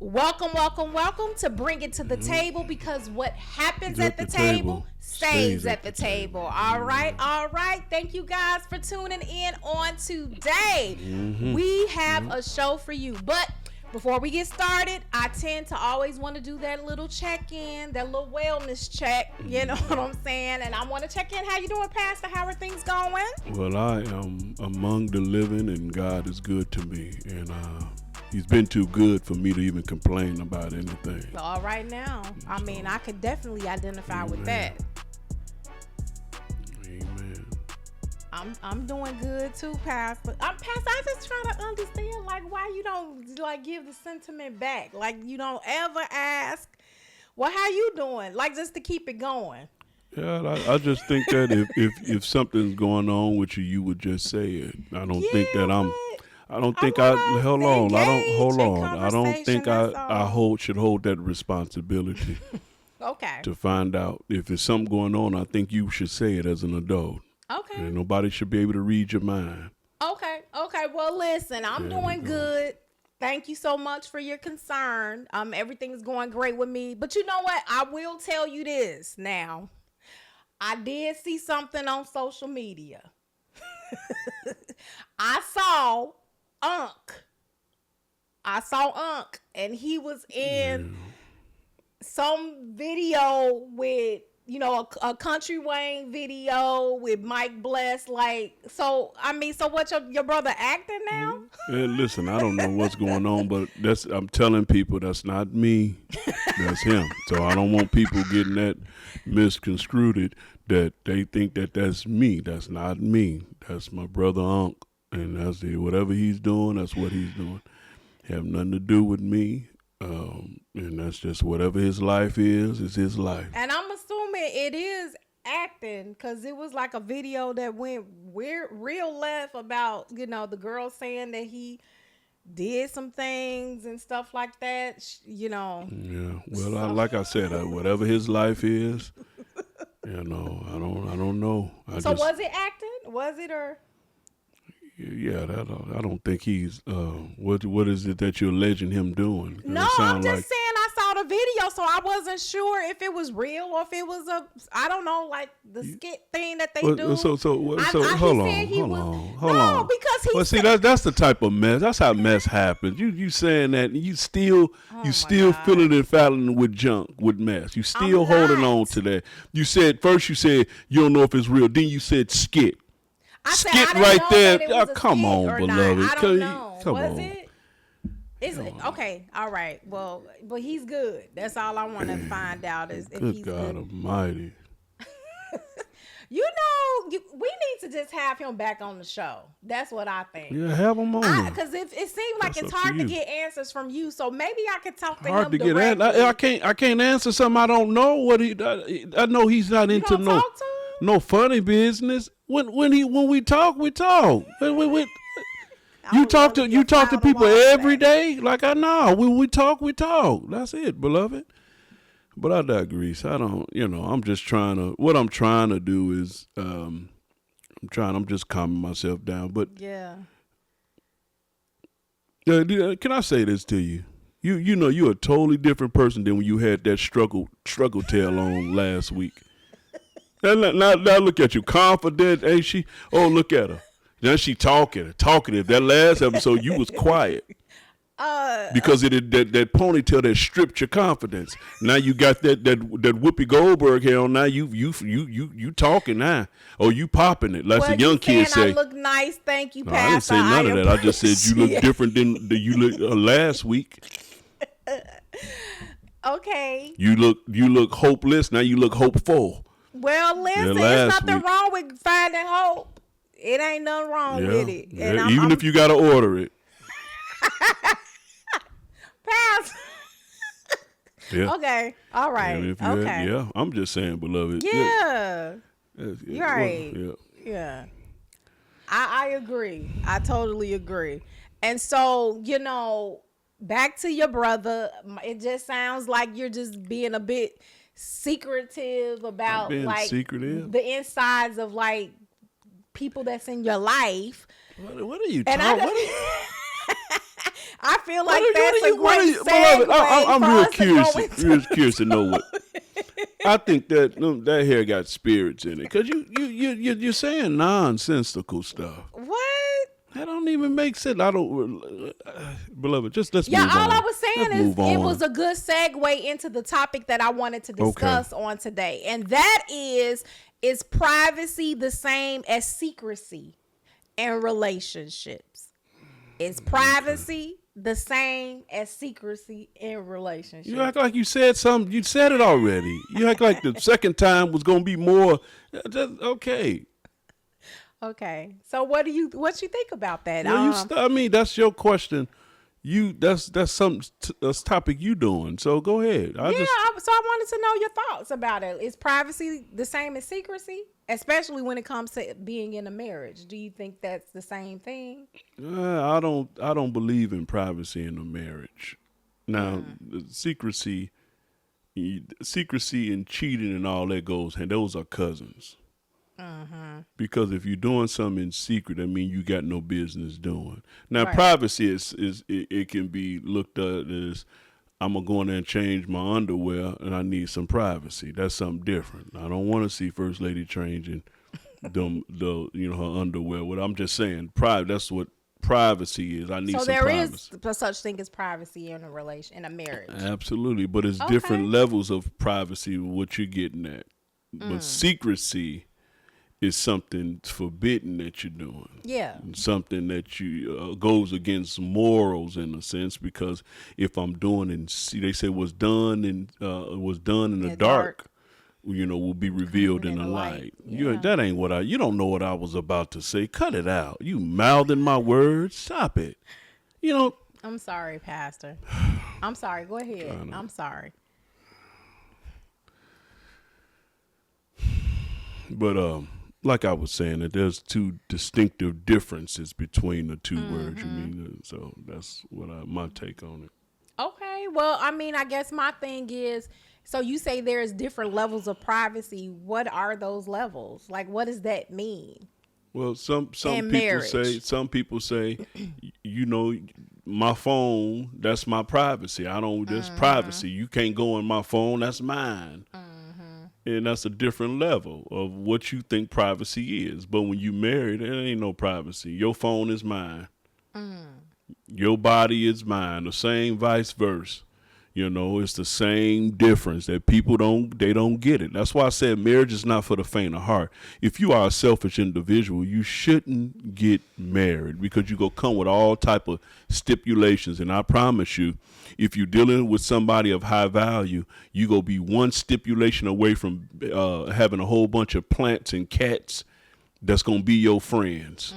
Welcome, welcome, welcome to Bring It to the Table, because what happens at the table stays at the table. All right, all right. Thank you guys for tuning in on today. We have a show for you, but before we get started, I tend to always want to do that little check-in, that little wellness check. You know what I'm saying? And I want to check in. How you doing, Pastor? How are things going? Well, I am among the living, and God is good to me, and He's been too good for me to even complain about anything. All right now. I mean, I could definitely identify with that. Amen. I'm doing good too, Pastor. Pastor, I just try to understand, like, why you don't, like, give the sentiment back. Like, you don't ever ask, well, how you doing? Like, just to keep it going. Yeah, I just think that if something's going on with you, you would just say it. I don't think that I don't think I don't think I should hold that responsibility. Okay. To find out if there's something going on. I think you should say it as an adult. Okay. And nobody should be able to read your mind. Okay. Well, listen, I'm doing good. Thank you so much for your concern. Everything's going great with me. But you know what? I will tell you this now. I did see something on social media. I saw Unc, and he was in some video with, you know, a Country Wayne video with Mike Bless. Like, so what, your brother acting now? And listen, I don't know what's going on, but I'm telling people that's not me, that's him. So I don't want people getting that misconstrued that they think that that's me. That's not me. That's my brother Unc. And that's whatever he's doing, that's what he's doing. Have nothing to do with me. And that's just whatever his life is his life. And I'm assuming it is acting, because it was like a video that went real left about, you know, the girl saying that he did some things and stuff like that, you know. Yeah. Well, like I said, whatever his life is, you know, I don't know. Was it acting? Was it, or? Yeah, I don't think he's. What is it that you're alleging him doing? No, I'm just saying I saw the video, so I wasn't sure if it was real or if it was I don't know, like the skit thing that they do. So hold on. Because he. Well, see, that's the type of mess. That's how mess happens. You saying that you still filling and fouling with junk, with mess. You still holding on to that. You said you don't know if it's real. Then you said skit. Skit right there. Oh, come on, beloved. I don't know. Come was on. it? Is it? Okay. All right. Well, but he's good. That's all I want to find out is if he's God good. Almighty. You know, we need to just have him back on the show. That's what I think. Yeah, have him on. Because it seems like it's hard to get answers from you. So maybe I could talk to hard him to directly. get I can't answer something I don't know. I know he's not into don't talk to him? No funny business. When we talk, we talk. You talk to people every day. Like I know. When we talk, we talk. That's it, beloved. But I digress. I don't. I'm just trying to. What I'm trying to do is, I'm just calming myself down. But yeah. Can I say this to you? You know you're a totally different person than when you had that struggle tail on last week. Now look at you, confident, ain't she? Oh, look at her. Now she talking. That last episode, you was quiet. Because that ponytail that stripped your confidence. Now you got that Whoopi Goldberg hair on. Now you talking now. Oh, you popping it. Like the young kids say. I look nice, thank you, no, Pastor. I didn't say none of that. I just said you look different than you looked last week. Okay. You look hopeless. Now you look hopeful. Well, listen, there's nothing wrong with finding hope. It ain't nothing wrong with it. And even if you got to order it. Pass. Yeah. Okay. All right. Okay. I'm just saying, beloved. Yeah. You're right. Yeah. I agree. I totally agree. And so, back to your brother, it just sounds like you're just being a bit secretive about the insides of like people that's in your life. What are you talking about? I feel like that's a great segue beloved, I'm for real us curious. to go into. Real curious to know what. I think that hair got spirits in it, because you're saying nonsensical stuff. What? That don't even make sense. I don't, beloved. Just let's move on. Yeah, all I was saying is it was on. a good segue into the topic that I wanted to discuss on today, and that is privacy the same as secrecy in relationships? Is privacy the same as secrecy in relationships? You act like you said something. You said it already. You act like the second time was going to be more. Okay. Okay. So what you think about that? Well, I mean, that's your question. That's that's topic you doing. So go ahead. So I wanted to know your thoughts about it. Is privacy the same as secrecy, especially when it comes to being in a marriage? Do you think that's the same thing? I don't believe in privacy in a marriage. Now, secrecy and cheating and all that goes, and those are cousins. Because if you're doing something in secret, that means you got no business doing. Now, privacy is it can be looked at as, I'm gonna go in there and change my underwear, and I need some privacy. That's something different. I don't want to see First Lady changing her underwear. What I'm just saying, that's what privacy is. I need some privacy. So there is such thing as privacy in a marriage. Absolutely, but it's different levels of privacy. What you're getting at, but secrecy is something forbidden that you're doing. Yeah. Something that you goes against morals in a sense, because if I'm doing they say was done in the dark, will be revealed in the light. Yeah. That ain't you don't know what I was about to say. Cut it out. You mouthing my words. Stop it. I'm sorry, Pastor. I'm sorry. Go ahead. I'm sorry. But like I was saying, that there's two distinctive differences between the two words. So that's what my take on it. Okay, well, I mean, I guess my thing is, so you say there's different levels of privacy. What are those levels? Like, what does that mean? Well, some people say, my phone, that's my privacy. I don't, that's privacy. You can't go on my phone. That's mine. And that's a different level of what you think privacy is. But when you married, there ain't no privacy. Your phone is mine. Your body is mine. The same vice versa. It's the same difference that people don't get it. That's why I said marriage is not for the faint of heart. If you are a selfish individual, you shouldn't get married, because you're going to come with all type of stipulations. And I promise you, if you're dealing with somebody of high value, you're going to be one stipulation away from having a whole bunch of plants and cats that's going to be your friends.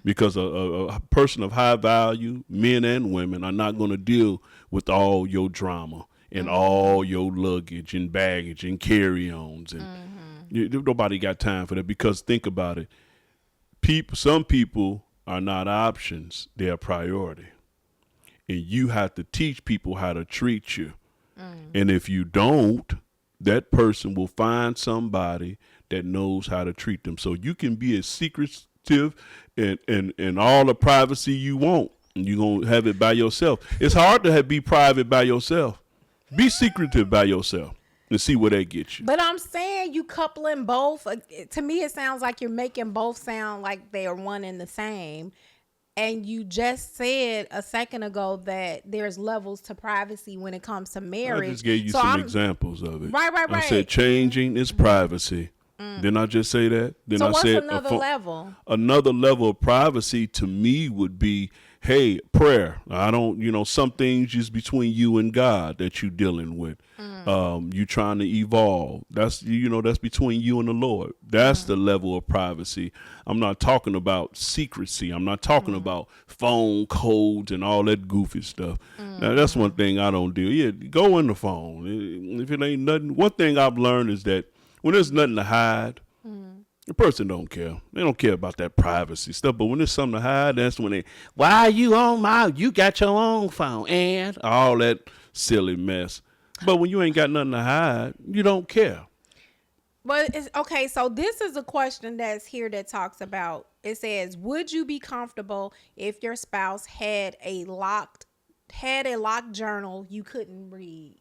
Because a person of high value, men and women, are not going to deal with all your drama and all your luggage and baggage and carry-ons. And nobody got time for that, because think about it. Some people are not options. They're a priority. And you have to teach people how to treat you. And if you don't, that person will find somebody that knows how to treat them. So you can be as secretive and all the privacy you want, and you're going to have it by yourself. It's hard to be private by yourself. Be secretive by yourself and see where that gets you. But I'm saying you coupling both. To me, it sounds like you're making both sound like they are one and the same. And you just said a second ago that there's levels to privacy when it comes to marriage. I just gave you some examples of it. Right. I said changing is privacy. Didn't I just say that? Then so I what's said another level? Another level of privacy to me would be, hey, prayer. I don't, some things just between you and God that you're dealing with. You trying to evolve. That's, that's between you and the Lord. That's the level of privacy. I'm not talking about secrecy. I'm not talking about phone codes and all that goofy stuff. Now, that's one thing I don't do. Yeah, go in the phone. If it ain't nothing, one thing I've learned is that when there's nothing to hide, the person don't care. They don't care about that privacy stuff. But when there's something to hide, that's when why are you on you got your own phone and all that silly mess. But when you ain't got nothing to hide, you don't care. But it's okay. So this is a question that's here that talks about, it says, would you be comfortable if your spouse had a locked had a locked journal you couldn't read.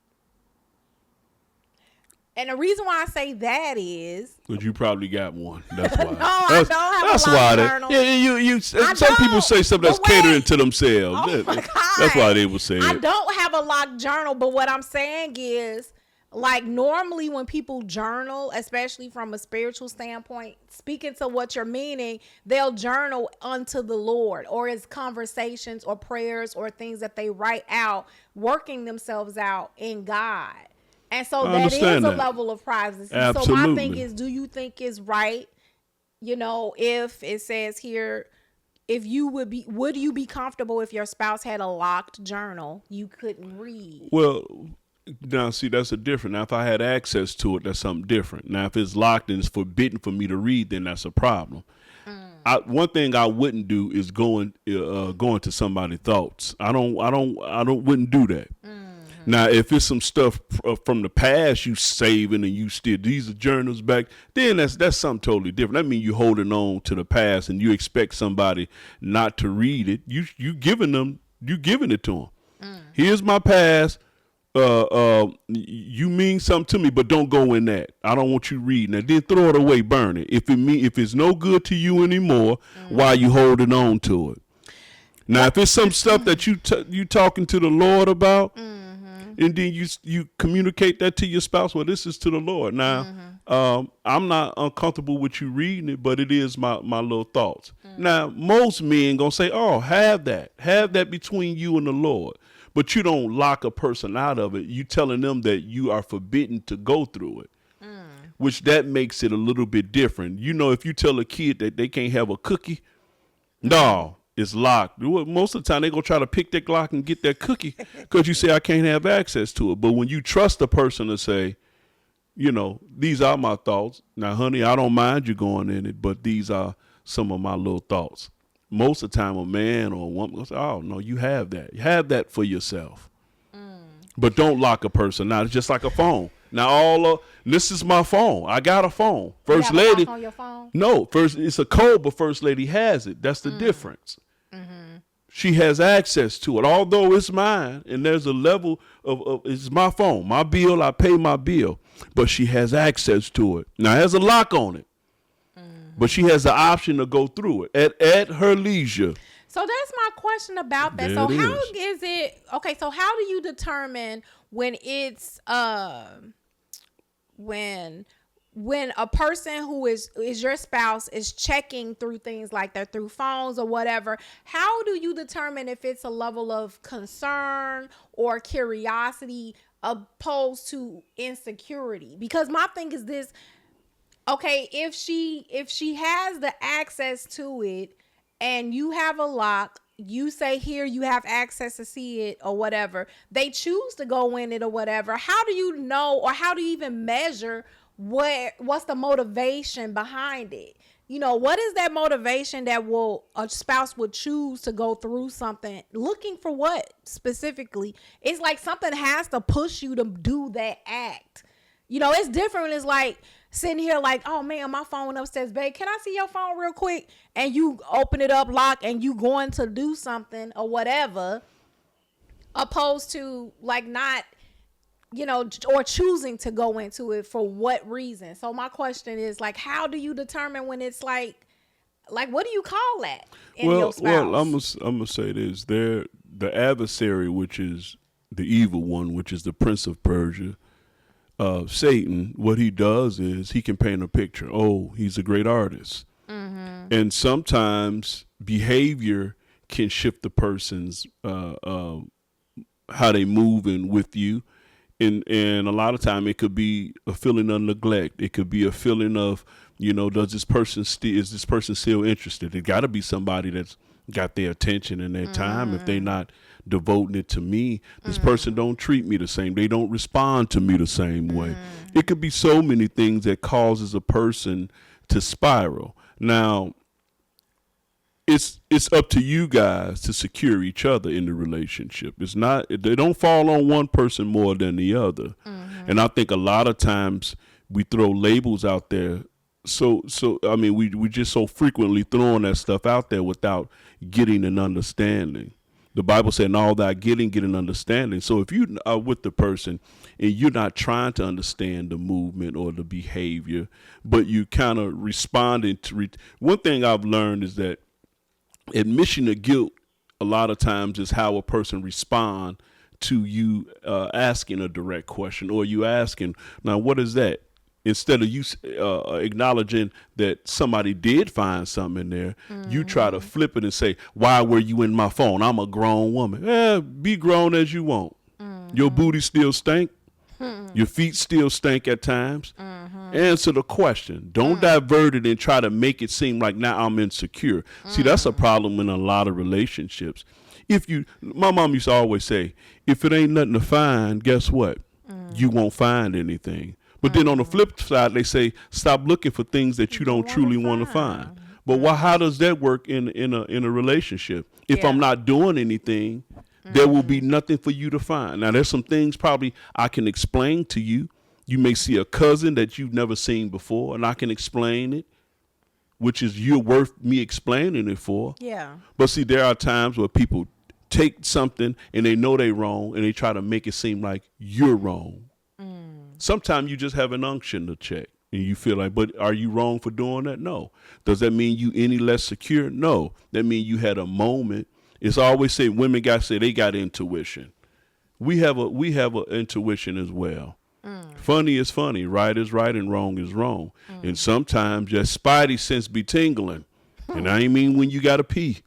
And the reason why I say that is because you probably got one. That's why. no, I don't have that's a why locked journal. you. Some people say stuff that's catering to themselves. Oh my God. That's why they would say I it. don't have a locked journal, but what I'm saying is, like, normally when people journal, especially from a spiritual standpoint, speaking to what you're meaning, they'll journal unto the Lord, or it's conversations or prayers or things that they write out, working themselves out in God. And so that is a level of privacy. Absolutely. So my thing is, do you think it's right, if it says here, if you would you be comfortable if your spouse had a locked journal you couldn't read? Well, now see, that's a different. Now, if I had access to it, that's something different. Now, if it's locked and it's forbidden for me to read, then that's a problem. One thing I wouldn't do is going to somebody's thoughts. I wouldn't do that. Now, if it's some stuff from the past you saving and you still, these are journals back, then that's something totally different. That means you holding on to the past and you expect somebody not to read it. You giving it to them. Here's my past. You mean something to me, but don't go in that. I don't want you reading it. Then throw it away, burn it. If it's no good to you anymore, why are you holding on to it? Now, if it's some stuff that you talking to the Lord about, and then you communicate that to your spouse, well, this is to the Lord. Now, I'm not uncomfortable with you reading it, but it is my little thoughts. Now, most men gonna say, oh, have that between you and the Lord. But you don't lock a person out of it. You telling them that you are forbidden to go through it, which that makes it a little bit different. If you tell a kid that they can't have a cookie, no, it's locked. Most of the time they gonna try to pick that lock and get that cookie because you say I can't have access to it. But when you trust a person to say, these are my thoughts. Now, honey, I don't mind you going in it, but these are some of my little thoughts. Most of the time, a man or a woman will say, oh, no, you have that. You have that for yourself. But don't lock a person out. It's just like a phone. Now, this is my phone. I got a phone. First you have lady. a lock on your phone? No, it's a code, but First Lady has it. That's the difference. She has access to it, although it's mine. And there's a level of it's my phone, my bill. I pay my bill, but she has access to it. Now, it has a lock on it. But she has the option to go through it at her leisure. So that's my question about that. So how is it? Okay, so how do you determine when it's when a person who is your spouse is checking through things like that through phones or whatever? How do you determine if it's a level of concern or curiosity opposed to insecurity? Because my thing is this. Okay, if she has the access to it and you have a lock, you say here you have access to see it or whatever, they choose to go in it or whatever. How do you know, or how do you even measure what's the motivation behind it? What is that motivation that a spouse would choose to go through something looking for what specifically? It's like something has to push you to do that act. It's different. It's like sitting here like, oh man, my phone upstairs, babe, can I see your phone real quick? And you open it up, lock, and you going to do something or whatever, opposed to like not, or choosing to go into it for what reason. So my question is like, how do you determine when it's like what do you call that in your spouse? Well, I'm gonna say this: the adversary, which is the evil one, which is the prince of Persia. Satan, what he does is he can paint a picture. Oh, he's a great artist. And sometimes behavior can shift the person's how they move in with you. And a lot of time it could be a feeling of neglect. It could be a feeling of, is this person still interested? It got to be somebody that's got their attention and their time. If they're not devoting it to me, this person don't treat me the same. They don't respond to me the same way. It could be so many things that causes a person to spiral. Now, it's up to you guys to secure each other in the relationship. It's not, they don't fall on one person more than the other. And I think a lot of times we throw labels out there. So I mean, we just so frequently throwing that stuff out there without getting an understanding. The Bible said, in all that getting, get an understanding. So if you are with the person and you're not trying to understand the movement or the behavior, but you kind of responding to one thing I've learned is that admission of guilt a lot of times is how a person respond to you asking a direct question, or you asking, now what is that? Instead of you acknowledging that somebody did find something in there, you try to flip it and say, why were you in my phone? I'm a grown woman. Be grown as you want. Your booty still stink. Your feet still stink at times. Answer the question. Don't divert it and try to make it seem like now I'm insecure. See, that's a problem in a lot of relationships. My mom used to always say, if it ain't nothing to find, guess what? You won't find anything. But then on the flip side, they say, stop looking for things that you don't truly want to find. But how does that work in a relationship? If I'm not doing anything, there will be nothing for you to find. Now, there's some things probably I can explain to you. You may see a cousin that you've never seen before, and I can explain it, which is you're worth me explaining it for. Yeah. But see, there are times where people take something and they know they're wrong, and they try to make it seem like you're wrong. Sometimes you just have an unction to check and you feel like, but are you wrong for doing that? No. Does that mean you any less secure? No. That means you had a moment. It's always say women they got intuition. We have a intuition as well. Funny is funny, right is right, and wrong is wrong. And sometimes your spidey sense be tingling. And I ain't mean when you got to pee.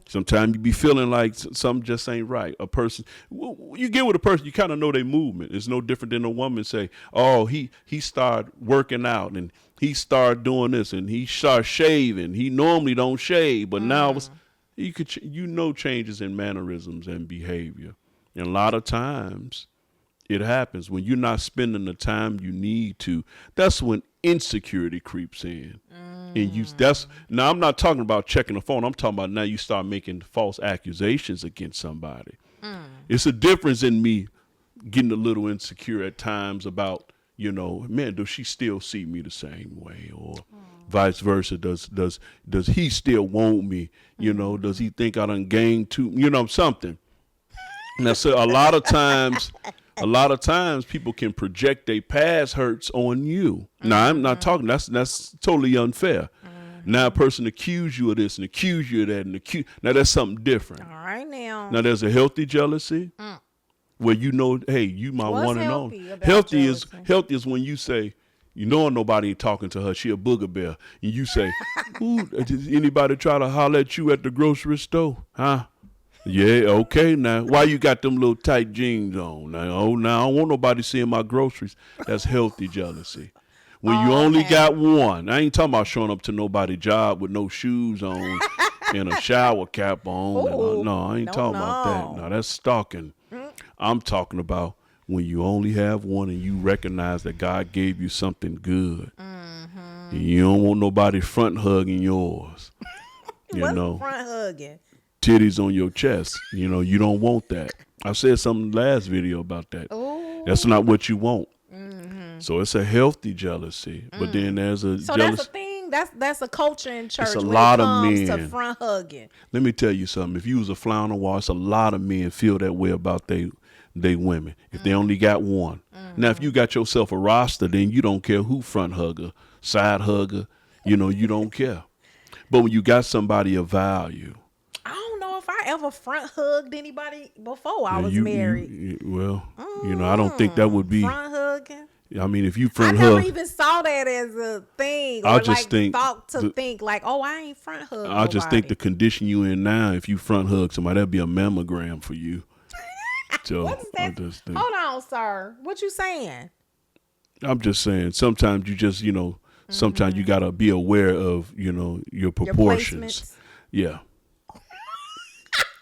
Sometimes you be feeling like something just ain't right. A person, you get with a person, you kind of know their movement. It's no different than a woman say, oh, he started working out and he started doing this and he started shaving. He normally don't shave, but now changes in mannerisms and behavior. And a lot of times it happens when you're not spending the time you need to. That's when insecurity creeps in. And now I'm not talking about checking the phone. I'm talking about now you start making false accusations against somebody. It's a difference in me getting a little insecure at times about, man, does she still see me the same way? Or vice versa. Does he still want me? Does he think I done gained something? Now, so a lot of times people can project their past hurts on you. Now, I'm not talking, that's totally unfair. Now a person accuse you of this and accuse you of that and now that's something different. All right now. Now there's a healthy jealousy where hey, you my one and only. Healthy is when you say, nobody ain't talking to her, she a booger bear. And you say, ooh, did anybody try to holler at you at the grocery store? Huh? Yeah, okay, now. Why you got them little tight jeans on? Now, I don't want nobody seeing my groceries. That's healthy jealousy. When you only got one. I ain't talking about showing up to nobody's job with no shoes on and a shower cap on. No, I ain't talking about that. No, that's stalking. I'm talking about when you only have one and you recognize that God gave you something good. And you don't want nobody front hugging yours. What's front hugging? Titties on your chest. You don't want that. I said something in the last video about that. Ooh. That's not what you want. So it's a healthy jealousy. But then there's a So that's a thing. That's a culture in church. It's a lot of men to front hugging. Let me tell you something. If you was a fly on the wall, it's a lot of men feel that way about they women. If they only got one. Now, if you got yourself a roster, then you don't care who front hugger, side hugger. You don't care. But when you got somebody of value. I don't know if I ever front hugged anybody before I was married. I don't think that would be front hugging. I mean, if you front hug, I hug, never even saw that as a thing. I just think I ain't front hug. I just think the condition you in now, if you front hug somebody, that'd be a mammogram for you. So what's that? Hold on, sir. What you saying? I'm just saying. Sometimes you just, sometimes you gotta be aware of, your proportions. Yeah.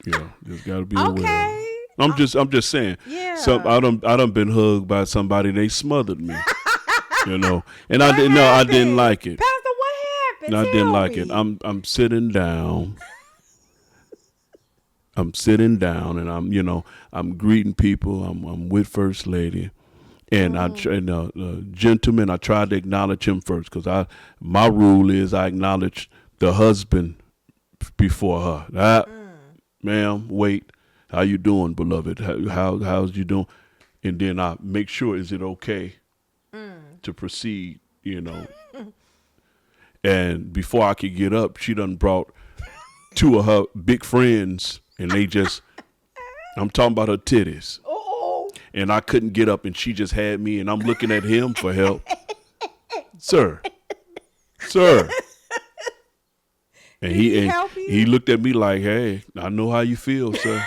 Yeah, just gotta be aware. Okay. I'm just saying. Yeah. I done been hugged by somebody. They smothered me. And I didn't like it. Pastor, what happened? I didn't like it. I'm sitting down. And I'm greeting people. I'm with First Lady, and gentleman. I tried to acknowledge him first because my rule is I acknowledge the husband before her. Ma'am, wait. How you doing, beloved? How's you doing? And then I make sure, is it okay to proceed, And before I could get up, she done brought two of her big friends, and I'm talking about her titties. Oh. And I couldn't get up, and she just had me, and I'm looking at him for help. Sir. And he looked at me like, hey, I know how you feel, sir.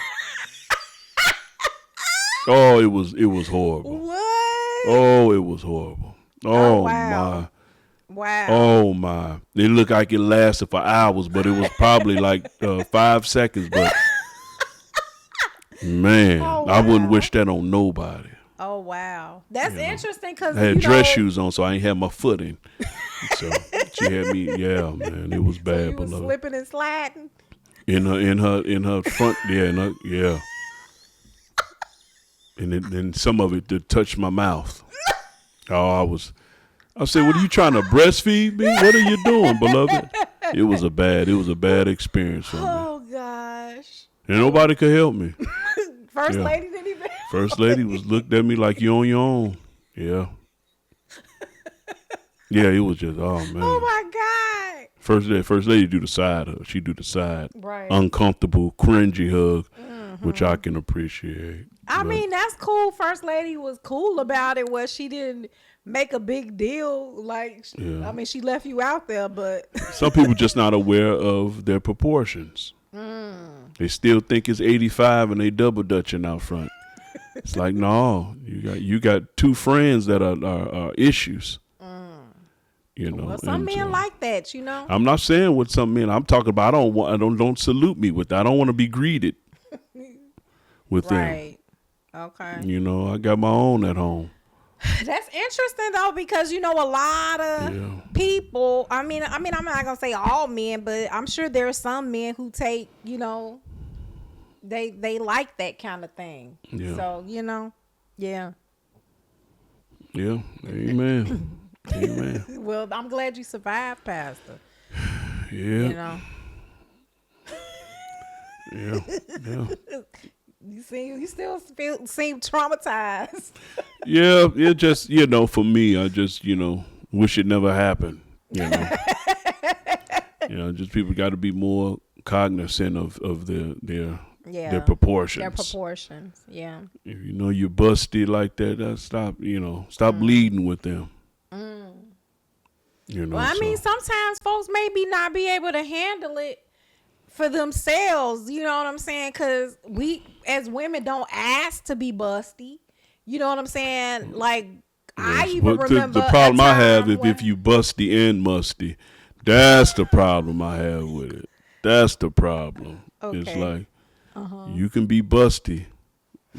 Oh, it was horrible. What? Oh, it was horrible. Oh, wow. My. Wow. Oh, my. It looked like it lasted for hours, but it was probably like 5 seconds. But, man, wow. I wouldn't wish that on nobody. Oh, wow. That's interesting because I had dress shoes on, so I ain't had my foot in. So she had me, man. It was bad, so you was beloved. slipping and sliding? In her front, yeah. And then some of it did touch my mouth. Oh, I said, what are you trying to breastfeed me? What are you doing, beloved? It was a bad experience for me. Oh gosh. And nobody could help me. First lady didn't even. First lady looked at me like you on your own. Yeah. Yeah, it was just, oh man. Oh my God. First lady do the side hug. She do the side. Right. Uncomfortable, cringy hug, which I can appreciate. I mean, that's cool. First lady was cool about it. Well, she didn't make a big deal. Like, I mean, she left you out there, but. Some people just not aware of their proportions. They still think it's 85 and they double dutching out front. It's like, no, you got two friends that are issues. Well, some men like that, I'm not saying with some men. I'm talking about don't salute me with that. I don't want to be greeted with them. Right. Okay. I got my own at home. That's interesting though, because a lot of people. I mean, I'm not gonna say all men, but I'm sure there are some men who take, they like that kind of thing. Yeah. So yeah. Yeah. Amen. Amen. Well, I'm glad you survived, Pastor. Yeah. Yeah. You still seem traumatized. Yeah, it just for me, I just wish it never happened. Just people got to be more cognizant of their proportions. Their proportions, yeah. If you're busty like that, stop leading with them. Well, I mean, sometimes folks maybe not be able to handle it for themselves, you know what I'm saying? Because we, as women, don't ask to be busty. You know what I'm saying? Like, yes. I even remember the problem I have is if you busty and musty. That's the problem I have with it. That's the problem. Okay. It's like, you can be busty,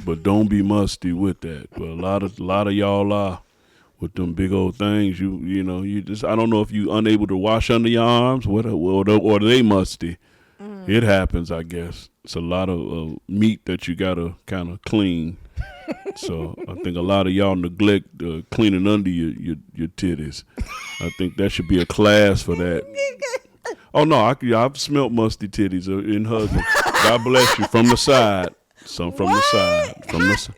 but don't be musty with that. But a lot of y'all are. With them big old things, you just, I don't know if you unable to wash under your arms, or they musty. It happens, I guess. It's a lot of meat that you gotta kind of clean. So I think a lot of y'all neglect cleaning under your titties. I think that should be a class for that. Oh no, I've smelt musty titties in hugging. God bless you from the side. Some from the side. From the side.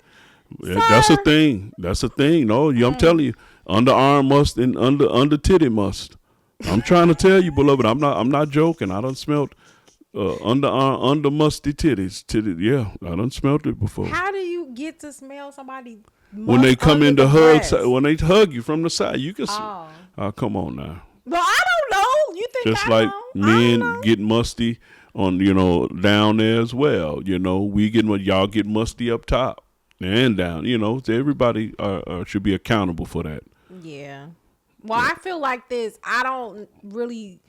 Yeah, that's a thing. That's a thing. No, I'm telling you, underarm must and under titty must. I'm trying to tell you, beloved. I'm not joking. I done smelt under musty titties. Yeah, I done smelt it before. How do you get to smell somebody when they come in to hug? When they hug you from the side, you can. Oh, come on now. Well, I don't know. You think just like men get musty on down there as well. Y'all get musty up top. And down, so everybody should be accountable for that. Yeah. Well, I feel like this. I don't really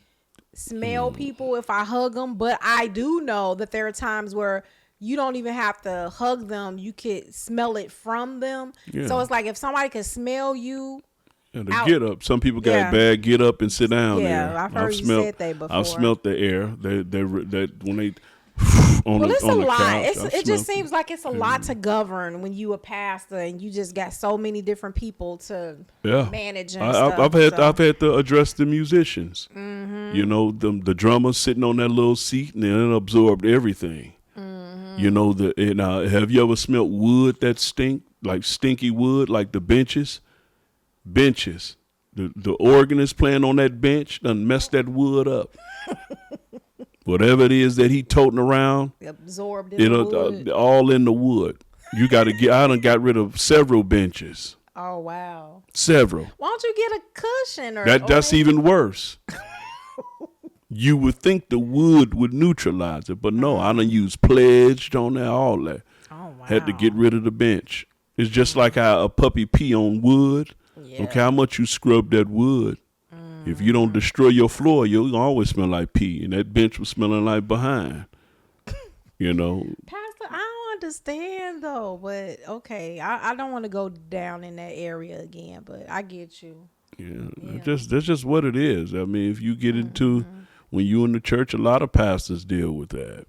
smell people if I hug them, but I do know that there are times where you don't even have to hug them. You could smell it from them. Yeah. So it's like if somebody can smell you. Yeah, the get up. Some people got bad get up and sit down there. Yeah, I've heard you said that before. I've smelt the air. They when they. It's a lot. It just seems like it's a lot to govern when you a pastor and you just got so many different people to manage. And I've had to address the musicians. Mm-hmm. The drummer sitting on that little seat and then it absorbed everything. Mm-hmm. You know, have you ever smelt wood that stink, like stinky wood, like the benches? The organist playing on that bench done messed that wood up. Whatever it is that he toting around, absorbed in the wood. All in the wood. You got to get. I done got rid of several benches. Oh wow. Several. Why don't you get a cushion or that's even worse. You would think the wood would neutralize it, but no, I done used pledged on there, all that. Oh wow. Had to get rid of the bench. It's just like how a puppy pee on wood. Yeah. Okay, how much you scrub that wood. If you don't destroy your floor, you'll always smell like pee, and that bench was smelling like behind. You know. Pastor, I don't understand though, but okay, I don't want to go down in that area again, but I get you. Yeah. That's just what it is. I mean, if you get into when you in the church, a lot of pastors deal with that.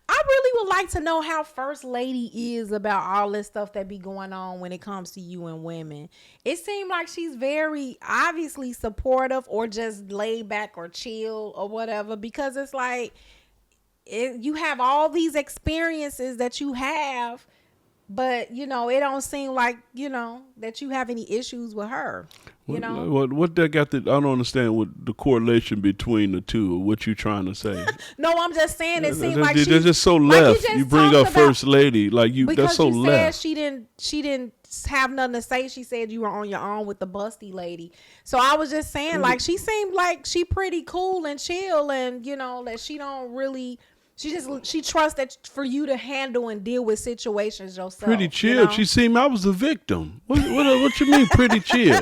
I really would like to know how First Lady is about all this stuff that be going on when it comes to you and women. It seemed like she's very obviously supportive or just laid back or chill or whatever, because it's like you have all these experiences that you have, but, you know, it don't seem like, you know, that you have any issues with her. You know what that got? I don't understand what the correlation between the two. What you trying to say? No, I'm just saying it seems like they're just so left. You bring up First Lady, like you. That's so left. She didn't have nothing to say. She said you were on your own with the busty lady. So I was just saying, like, she seemed like she pretty cool and chill, and you know that she don't really. She trusts that for you to handle and deal with situations yourself. Pretty chill. You know? She seemed I was a victim. What you mean pretty chill?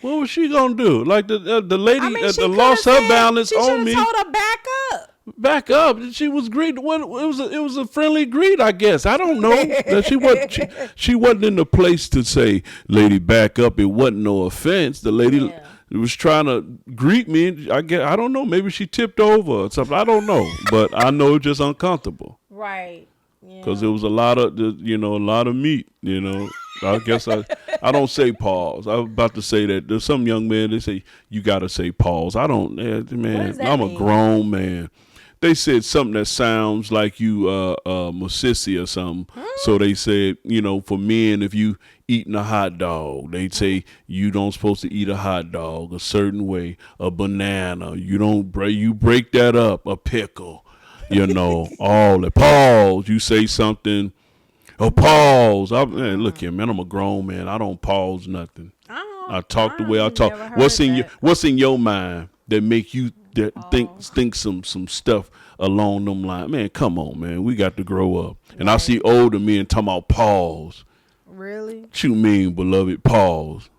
What was she gonna do? Like the lady lost her balance on me. She should have told her back up. Back up. She was greeted. It was a friendly greet, I guess. I don't know. That she wasn't in the place to say, "Lady, back up." It wasn't no offense. The lady. Yeah. Was trying to greet me. I don't know. Maybe she tipped over or something. I don't know, but I know it's just uncomfortable. Right. Because there was a lot of meat. You know. I guess I don't say pause. I was about to say that there's some young men. They say you got to say pause. I don't. Man, I'm a grown man. They said something that sounds like you sissy or something. So they said, you know, for men, if you eating a hot dog, they'd say you don't supposed to eat a hot dog a certain way. A banana, you break that up. A pickle, you know, all that. Pause. You say something. Oh, pause. Look here, man. I'm a grown man. I don't pause nothing. I talk the way I talk. What's in your mind that make you think some stuff along them lines? Man, come on, man. We got to grow up. And I see older men talking about pause. Really? What you mean, beloved? Pause.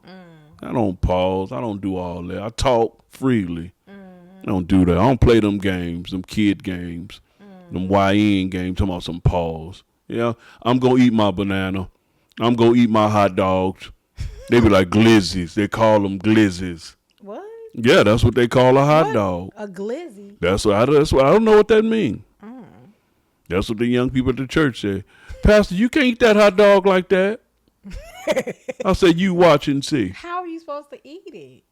I don't pause. I don't do all that. I talk freely. I don't do that. I don't play them games, them kid games, them YN games, talking about some pause. Yeah, I'm going to eat my banana. I'm going to eat my hot dogs. They be like glizzies. They call them glizzies. What? Yeah, that's what they call a hot dog. A glizzy? That's what I don't know what that means. That's what the young people at the church say. Pastor, you can't eat that hot dog like that. I say, you watch and see. How are you supposed to eat it?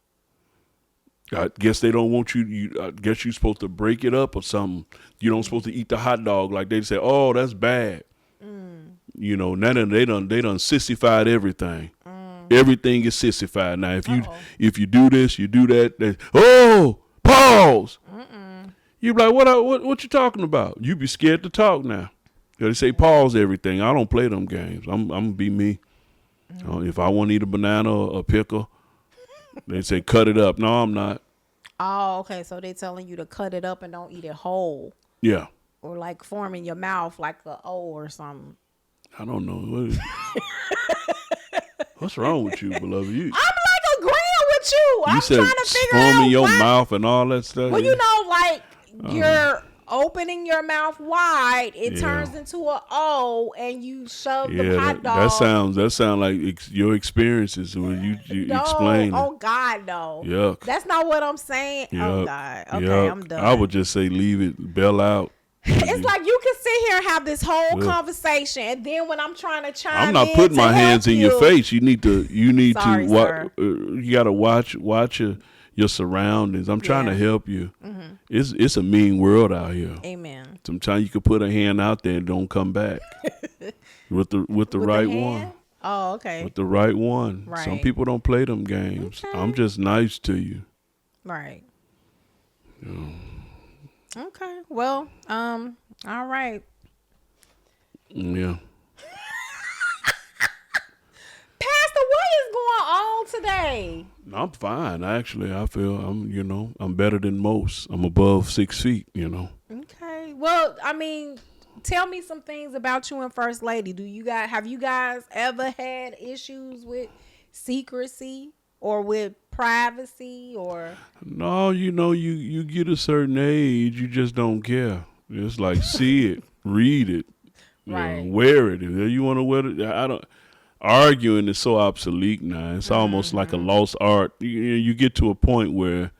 I guess they don't want you. I guess you're supposed to break it up or something. You don't supposed to eat the hot dog like they say. Oh, that's bad. You know, now they done sissified everything. Everything is sissified now. If you do this, you do that. Pause. You be like, what you talking about? You be scared to talk now. They say pause everything. I don't play them games. I'm gonna be me. If I want to eat a banana or a pickle, they say cut it up. No, I'm not. Oh, okay. So they telling you to cut it up and don't eat it whole. Yeah. Or like form in your mouth like a O or something. I don't know. What's wrong with you, beloved? I'm like agreeing with you. I'm trying to figure out form in your mouth and all that stuff. Well, you know, like you're opening your mouth wide, it turns into a O, and you shove the hot dog. That sounds like your experiences when you no, explain. Oh God, no. Yuck. That's not what I'm saying. Yuck. Oh God. Okay, Yuck. I'm done. I would just say leave it, bail out. It's like you can sit here and have this whole conversation, and then when I'm trying to chime in, I'm not putting my hands in your face. You need to Sorry, you gotta watch your surroundings. I'm trying to help you. Mm-hmm. It's a mean world out here. Amen. Sometimes you could put a hand out there and don't come back with the right one. Oh, okay. With the right one. Right. Some people don't play them games. Okay. I'm just nice to you. Right. Yeah. Okay. Well, all right. Yeah. Pastor, what is going on today? I'm fine. Actually, I feel I'm better than most. I'm above 6 feet, Okay. Well, I mean, tell me some things about you and First Lady. Have you guys ever had issues with secrecy or with privacy or? No, you get a certain age, you just don't care. It's like see it, read it, right. Wear it. If you want to wear it, I don't. Arguing is so obsolete now. It's almost like a lost art. You get to a point where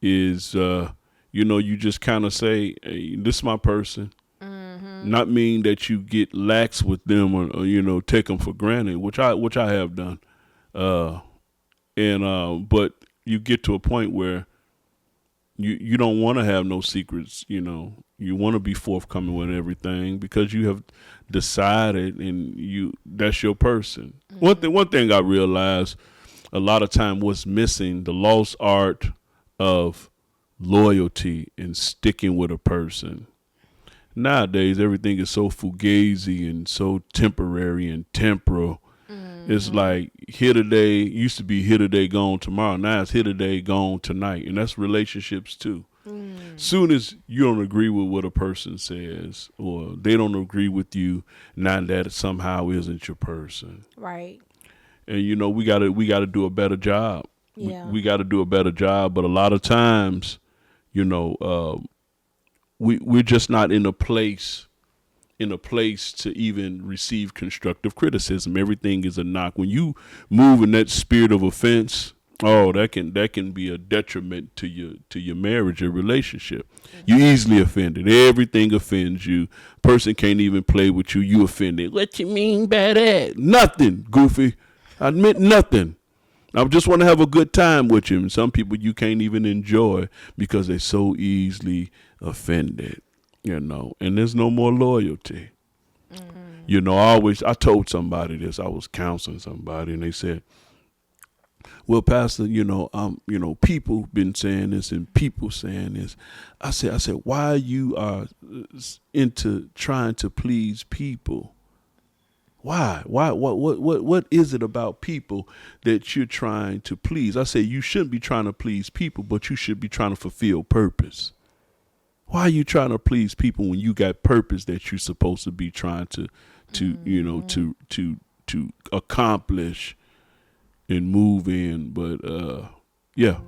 you just kind of say, hey, this is my person. Mm-hmm. Not mean that you get lax with them or take them for granted, which I have done. But you get to a point where you don't want to have no secrets, you want to be forthcoming with everything because you have decided and that's your person. Mm-hmm. One thing I realized a lot of time what's missing, the lost art of loyalty and sticking with a person. Nowadays, everything is so fugazi and so temporary and temporal. Mm-hmm. It's like here today, used to be here today, gone tomorrow. Now it's here today, gone tonight. And that's relationships too. Soon as you don't agree with what a person says or they don't agree with you, now that it somehow isn't your person. Right. And we gotta do a better job. Yeah. We gotta do a better job. But a lot of times, we're just not in a place to even receive constructive criticism. Everything is a knock. When you move in that spirit of offense, that can be a detriment to your marriage or relationship. Mm-hmm. You easily offended. Everything offends you. Person can't even play with you. You offended. What you mean by that? Nothing, goofy. I admit nothing. I just want to have a good time with you. And some people you can't even enjoy because they're so easily offended. And there's no more loyalty. Mm-hmm. I told somebody this. I was counseling somebody, and they said, well, Pastor, people been saying this and people saying this. I said, why you are into trying to please people? Why? What is it about people that you're trying to please? I say you shouldn't be trying to please people, but you should be trying to fulfill purpose. Why are you trying to please people when you got purpose that you're supposed to be trying to accomplish and move in? But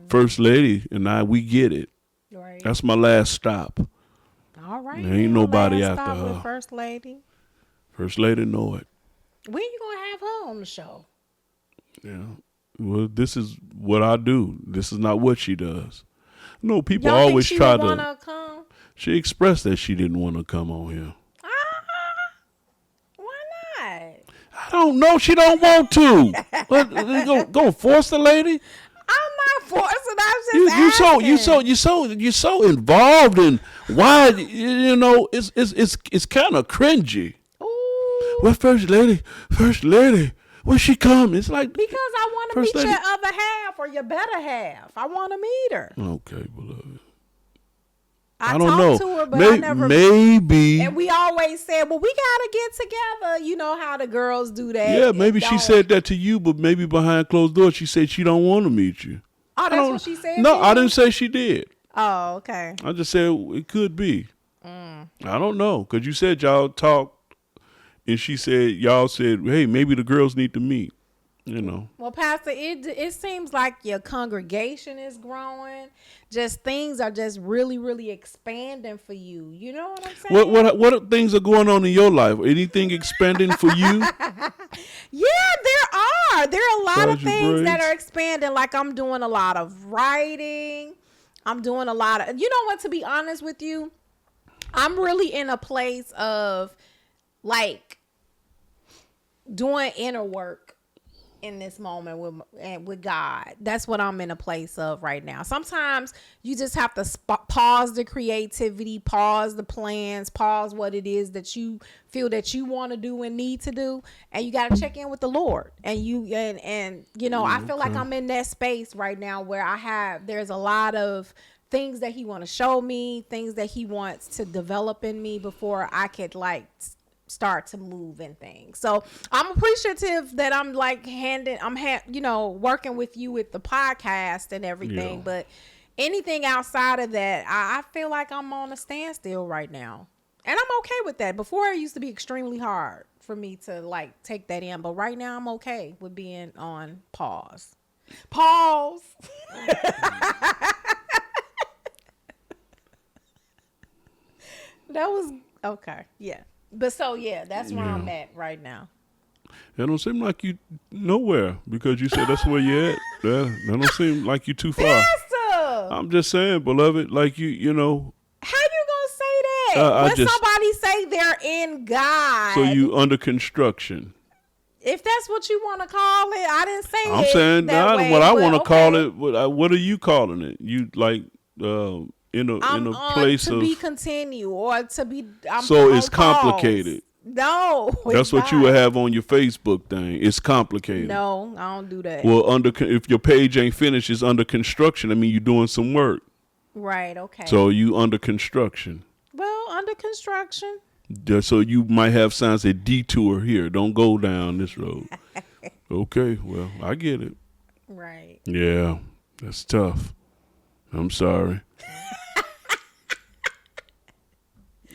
First Lady and I, we get it. Right. That's my last stop. All right. There ain't nobody after her. With First Lady. First Lady know it. When you gonna have her on the show? Yeah. Well, this is what I do. This is not what she does. No, people Y'all always think she try would to wanna come? She expressed that she didn't want to come on here. Why not? I don't know. She don't want to. Gonna force the lady? I'm not forcing. I'm just asking. You so involved in why it's kind of cringy. Ooh. Well, First Lady, when she come, it's like because I want to meet your other half or your better half. I want to meet her. Okay, beloved. I don't know. To her, but I never. Maybe. And we always said, well, we gotta get together. You know how the girls do that. Yeah, maybe she said that to you, but maybe behind closed doors, she said she don't want to meet you. Oh, that's what she said? No, I didn't say she did. Oh, okay. I just said it could be. I don't know, because you said y'all talked, and she said, y'all said, hey, maybe the girls need to meet. Well, Pastor, it seems like your congregation is growing. Just things are just really, really expanding for you. You know what I'm saying? What things are going on in your life? Anything expanding for you? Yeah, there are. There are a lot of things that are expanding. Like I'm doing a lot of writing. I'm doing a lot of, you know what, to be honest with you, I'm really in a place of like doing inner work in this moment with God. That's what I'm in a place of right now. Sometimes you just have to pause the creativity, pause the plans, pause what it is that you feel that you want to do and need to do, and you got to check in with the Lord. And I feel like I'm in that space right now where there's a lot of things that he want to show me, things that he wants to develop in me before I could start to move and things. So I'm appreciative that I'm working with you with the podcast and everything. Yeah. But anything outside of that, I feel like I'm on a standstill right now. And I'm okay with that. Before it used to be extremely hard for me to take that in. But right now I'm okay with being on pause. Pause. That was okay. Yeah. But that's where I'm at right now. That don't seem like you nowhere because you said that's where you at. That don't seem like you too far. Pastor! I'm just saying, beloved, like you know. How you gonna say that? When somebody say they're in God. So you under construction. If that's what you want to call it, I didn't say I'm saying that way, what I want to call it. What are you calling it? You in a place to be continue or to be. So it's complicated. No, that's what you would have on your Facebook thing. It's complicated. No, I don't do that. Well, if your page ain't finished, it's under construction. I mean, you're doing some work. Right. Okay. So you under construction. Well, under construction. So you might have signs that detour here. Don't go down this road. Okay. Well, I get it. Right. Yeah, that's tough. I'm sorry.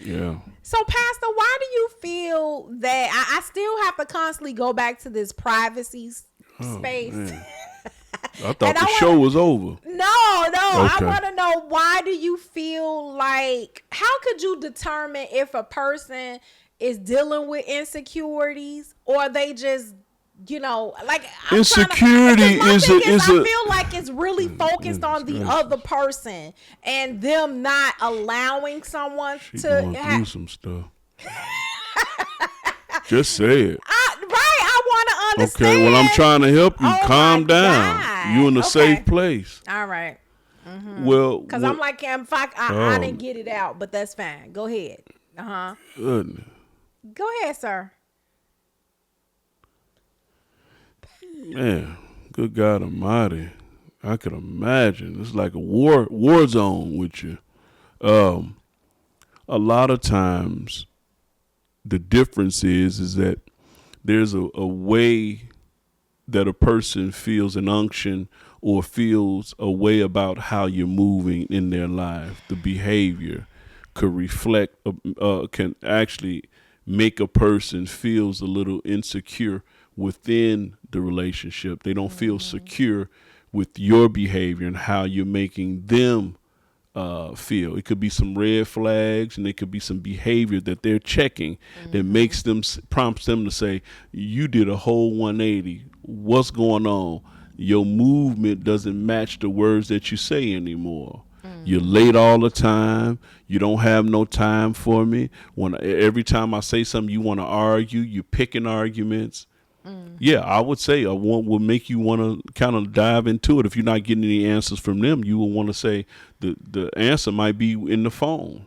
Yeah. So, Pastor, why do you feel that I still have to constantly go back to this privacy space? I thought the show was over. No. Okay. I want to know, why do you feel like, how could you determine if a person is dealing with insecurities or they just, insecurity is I feel like it's really focused on the other person and them not allowing someone to do some stuff. Just say it. I want to understand. Okay, well, I'm trying to help you. Calm down. God. You in a safe place. All right. Mm-hmm. Well, because I'm like, I didn't get it out, but that's fine. Go ahead. Goodness. Go ahead, sir. Man, good God Almighty. I could imagine. It's like a war zone with you. A lot of times the difference is that there's a way that a person feels an unction or feels a way about how you're moving in their life. The behavior could reflect, can actually make a person feels a little insecure within the relationship. They don't feel secure with your behavior and how you're making them feel. It could be some red flags, and it could be some behavior that they're checking that makes them, prompts them to say, you did a whole 180. What's going on? Your movement doesn't match the words that you say anymore. You're late all the time. You don't have no time for me. Every time I say something, you want to argue. You're picking arguments. Yeah, I would say will make you want to kind of dive into it. If you're not getting any answers from them, you will want to say the answer might be in the phone.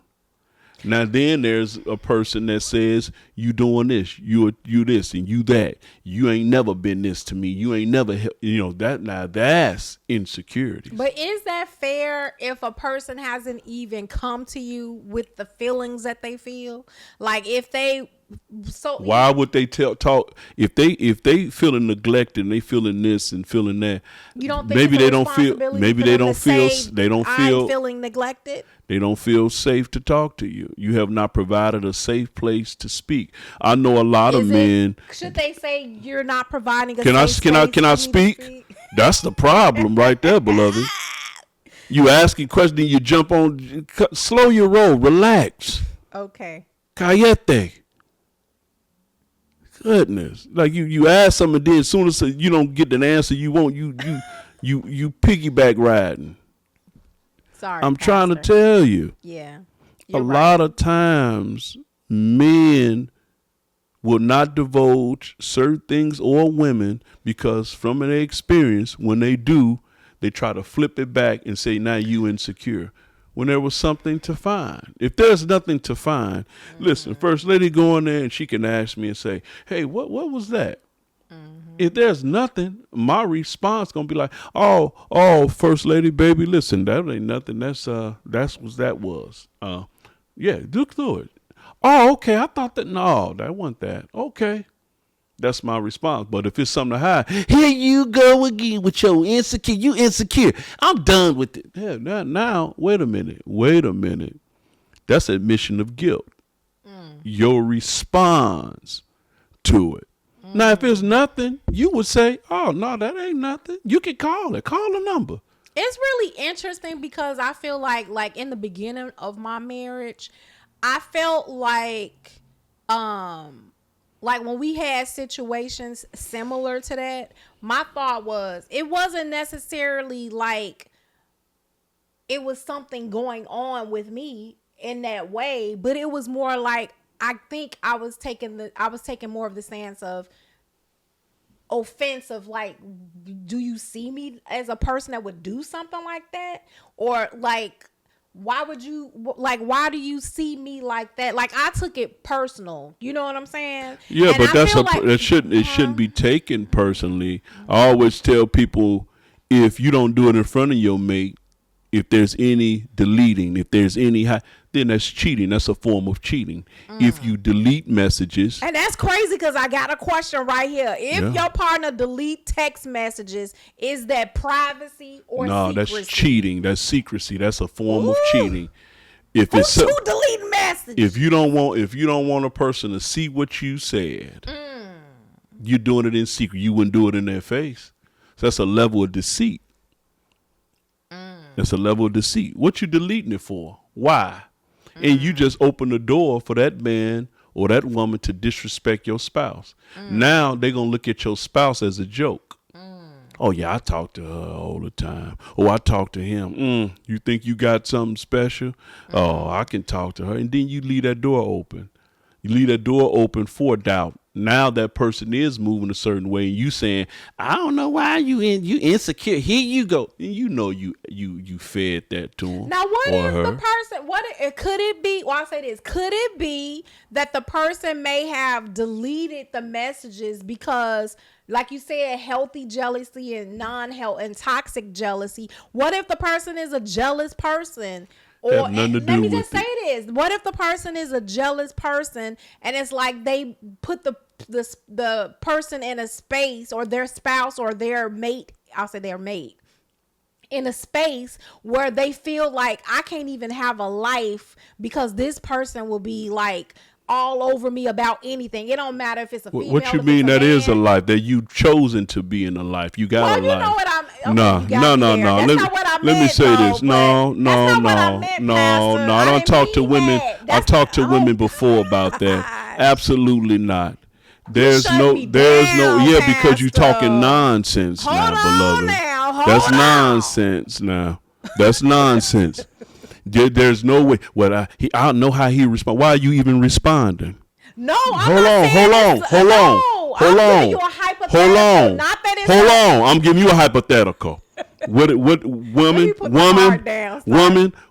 Now then there's a person that says, you doing this, you this, and you that. You ain't never been this to me. You ain't never, that. Now that's insecurity. But is that fair if a person hasn't even come to you with the feelings that they feel? Like if they... So why would they talk if they feeling neglected and they feeling this and feeling that? You don't think maybe they don't feel I'm feeling neglected? They don't feel safe to talk to you. You have not provided a safe place to speak. I know a lot of men. Should they say you're not providing a can I speak? That's the problem right there, beloved. You asking questions, you jump on. Slow your roll. Relax. Okay. Cayete. Goodness, like you ask something, then as soon as you don't get an answer you want, you piggyback riding. Sorry, I'm Pastor. trying to tell you. Yeah, a lot of times men will not divulge certain things or women because from their experience, when they do, they try to flip it back and say, now you insecure. When there was something to find. If there's nothing to find, listen, First Lady go in there and she can ask me and say, hey, what was that? If there's nothing, my response gonna be like, oh, First Lady, baby, listen, that ain't nothing. That's what that was. Yeah, look through it. Oh, okay. I thought that. No, that wasn't that. Okay, that's my response. But if it's something to hide, here you go again with your insecure. You insecure. I'm done with it. Yeah, now, wait a minute. That's admission of guilt. Your response to it. Now, if it's nothing, you would say, oh, no, that ain't nothing. You can call it. Call the number. It's really interesting because I feel like in the beginning of my marriage, I felt like when we had situations similar to that, my thought was it wasn't necessarily like it was something going on with me in that way, but it was more like I think I was taking more of the stance of offensive, like, do you see me as a person that would do something like that? Or like, why do you see me like that? Like, I took it personal. You know what I'm saying? Yeah, and but it shouldn't be taken personally. I always tell people, if you don't do it in front of your mate, if there's any deleting, if there's any then that's cheating. That's a form of cheating. If you delete messages. And that's crazy because I got a question right here. If your partner delete text messages, is that privacy or secrecy? No, that's cheating. That's secrecy. That's a form of cheating. If Who's delete messages? If you don't want a person to see what you said, you're doing it in secret. You wouldn't do it in their face. So that's a level of deceit. That's a level of deceit. What you deleting it for? Why? And you just open the door for that man or that woman to disrespect your spouse. Now they're going to look at your spouse as a joke. Oh, yeah, I talk to her all the time. Oh, I talk to him. You think you got something special? Oh, I can talk to her. And then you leave that door open. You leave that door open for doubt. Now that person is moving a certain way, and you saying, I don't know why you insecure. Here you go. And you know you fed that to him. Now, what if the person? Could it be? Well, I'll say this: could it be that the person may have deleted the messages because, like you said, healthy jealousy and non-healthy and toxic jealousy? What if the person is a jealous person? Or let me just say this: what if the person is a jealous person, and it's like they put the person in a space, or their spouse or their mate? I'll say their mate in a space where they feel like I can't even have a life because this person will be like all over me about anything. It don't matter if it's a female. What you mean that is a life that you chosen to be in a life? You got a life. Know what I'm. Okay, no. Let me say this. No. I don't talk to women. I talked to women before about that. Absolutely not. There's no. Yeah, because you talking nonsense now, beloved. That's nonsense now. That's nonsense. There's no way. I don't know how he respond. Why are you even responding? No, hold on. I'm giving you a hypothetical. What woman?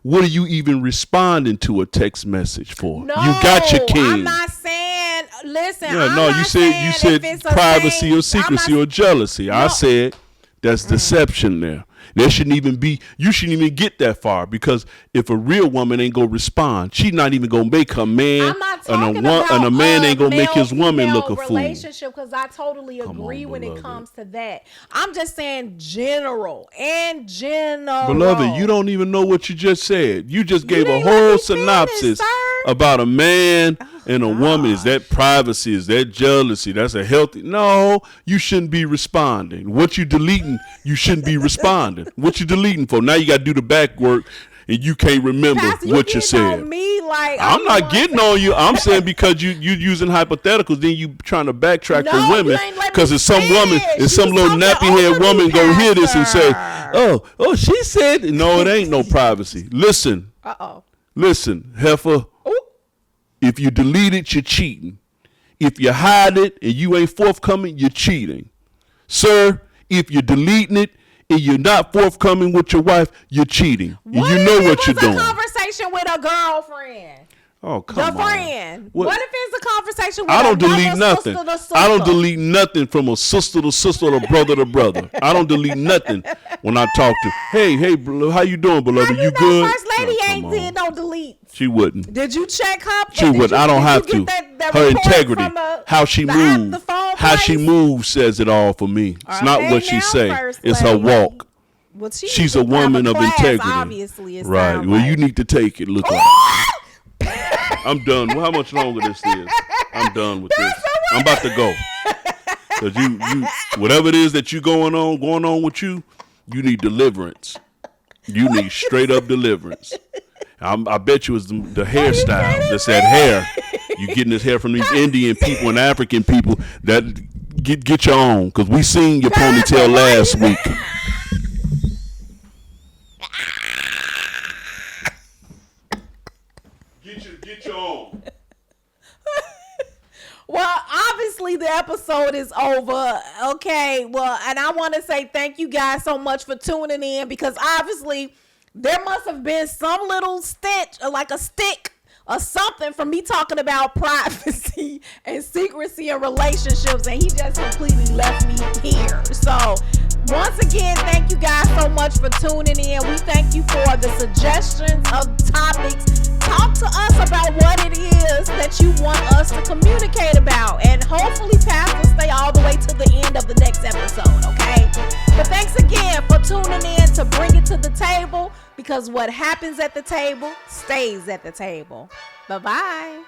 What are you even responding to a text message for? No, you got your king. I'm not saying. Listen. Yeah, no, you said privacy or secrecy or jealousy. No. I said that's deception there. You shouldn't even get that far, because if a real woman ain't gonna respond, she's not even gonna make her man, and a man ain't gonna make his woman look a fool. Relationship, because I totally agree when it comes to that. I'm just saying general. Beloved, you don't even know what you just said. You just gave a whole synopsis about a man and a woman. Is that privacy? Is that jealousy? That's a healthy. No, you shouldn't be responding. What you deleting, you shouldn't be responding. What you deleting for? Now you got to do the back work, and you can't remember what you said. On me, like, I'm not getting on you. I'm saying because you using hypotheticals, then you trying to backtrack for women, because if some little nappy head woman go hear this and say, oh, she said, no, it ain't no privacy. Listen, heifer. If you delete it, you're cheating. If you hide it and you ain't forthcoming, you're cheating. Sir, if you're deleting it and you're not forthcoming with your wife, you're cheating. And you know what you're doing. What if it was a conversation with a girlfriend? Oh, come on. Your friend. What if it's a conversation with I don't delete another nothing. sister to sister? I don't delete nothing from a sister to sister or brother to brother. I don't delete nothing when I talk to. Hey, how you doing, beloved? You good? First lady ain't did no delete. She wouldn't. Did you check her? She wouldn't. I don't have to. Her integrity, how she moves, says it all for me. It's not what she say. It's her walk. Well, she's a woman of integrity. Obviously, right. Well, you need to take it. Look like. I'm done. Well, how much longer this is? I'm done with this. I'm about to go. Cause you, whatever it is that you going on with you need deliverance. You need straight up deliverance. I bet you it's the hairstyle. That's that hair. You getting this hair from these Indian people and African people. That get your own. Cause we seen your ponytail last week. Get your own. Well, obviously the episode is over. Okay. Well, and I want to say thank you guys so much for tuning in, because obviously there must have been some little stitch or like a stick or something from me talking about privacy and secrecy in relationships, and he just completely left me here. So once again, thank you guys so much for tuning in. We thank you for the suggestions of topics. Talk to us about what it is that you want us to communicate about, and hopefully Pastor stay all the way to the end of the next episode, okay? But thanks again for tuning in to Bring It to the Table, because what happens at the table stays at the table. Bye-bye.